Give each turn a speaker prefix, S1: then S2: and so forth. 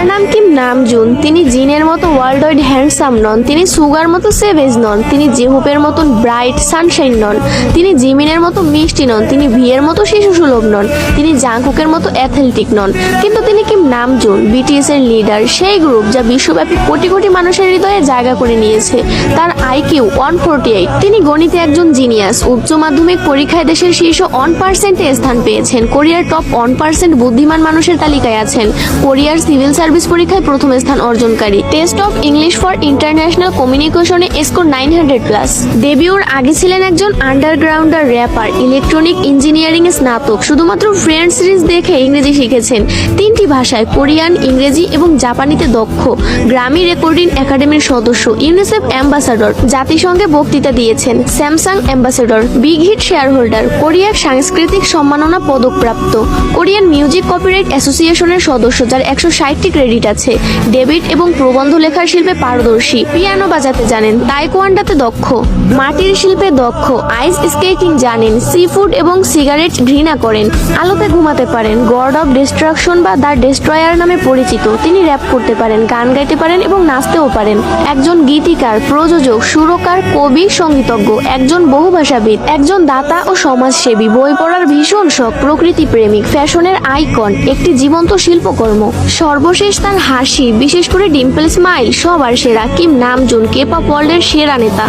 S1: তার নাম Kim Namjoon. তিনি জিনের মতো ওয়ার্ল্ড ওয়াইড হ্যান্ডসাম নন, তিনি সুগার মতো সেভেজ নন, তিনি জেহুপের মতন ব্রাইট সানশাইন নন, তিনি জিমিনের মতো মিষ্টি নন, তিনি ভিয়ের মতো শিশু সুলভ নন, তিনি জাংকুকের মতো অ্যাথলেটিক নন, কিন্তু তিনি কিম নামজুন, বিটিএস এর লিডার, সেই গ্রুপ যা বিশ্বব্যাপী কোটি কোটি মানুষের হৃদয়ে জায়গা করে নিয়েছে। তার আইকিউ 148। তিনি গণিতে একজন জিনিয়াস। উচ্চ মাধ্যমিক পরীক্ষায় দেশের শীর্ষ 1%-এ স্থান পেয়েছেন। কোরিয়ার টপ 1% বুদ্ধিমান মানুষের তালিকায় আছেন। কোরিয়ার সিভিল সার্ভিস পরীক্ষায় প্রথম স্থান অর্জনকারী। Test of English for international কমিউনিকেশনে স্কোর 900+। ডেবিউর আগে ছিলেন একজন আন্ডারগ্রাউন্ডার র্যাপার, ইলেকট্রনিক ইঞ্জিনিয়ারিং এ স্নাতক। শুধুমাত্র ফ্রেন্ডস সিরিজ দেখে ইংরেজি শিখেছেন। 3টি ভাষায় কোরিয়ান, ইংরেজি এবং জাপানিতে দক্ষ। গ্রামি রেকর্ডিং একাডেমির সদস্য, ইউনিসেফ অ্যাম্বাসাডর, জাতিসংঘে বক্তৃতা দিয়েছেন, Samsung ambassador, big hit share holder, কোরিয়ার সাংস্কৃতিক সম্মাননা পদকপ্রাপ্ত, কোরিয়ান মিউজিক কপিরাইট অ্যাসোসিয়েশনের সদস্য যার 160টি ক্রেডিট আছে। ডেভিড এবং প্রবন্ধ লেখার শিল্পে পারদর্শী, পিয়ানো বাজাতে জানেন, তাইকোয়ান্ডোতে দক্ষ, মাটির শিল্পে দক্ষ, আইস স্কেটিং জানেন, সি ফুড এবং সিগারেট ঘৃণা করেন, আলোতে ঘুমাতে পারেন, গড অফ ডিস্ট্রাকশন বা দ্য ডেস্ট্রয়ার নামে পরিচিত। তিনি র্যাপ করতে পারেন, গান গাইতে পারেন এবং নাচতেও পারেন। একজন গীতিকার, প্রযোজক, সুরকার, কবি, সঙ্গীতজ্ঞ, একজন বহুভাষাবিদ, একজন দাতা ও সমাজসেবী, বই পড়ার ভীষণ শখ, প্রকৃতি প্রেমিক, ফ্যাশনের আইকন, একটি জীবন্ত শিল্পকর্ম। সর্বশেষ তার হাসি, বিশেষ করে ডিম্পল স্মাইল, সবার সেরা। কিম নামজুন কে-পপ ওয়ার্ল্ডের সেরা নেতা।